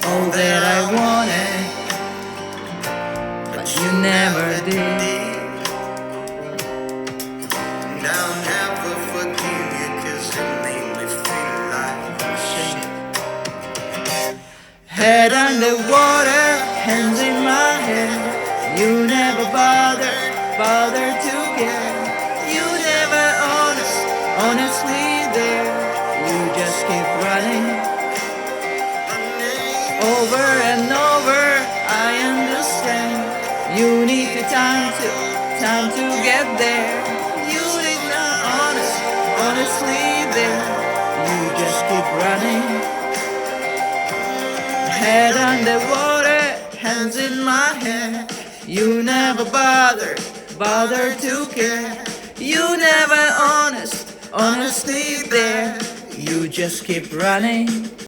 all that I wanted, but you never did. And I'll never forgive you 'cause it made me feel like shit. Head underwater, hands in my hair. You never bothered to care. You never honestly there. You just keep running over and over. I understand. You need the time to get there. You did not honestly there. You just keep running. Head underwater, hands in my hair. You never bothered to care. You never honestly there. You just keep running.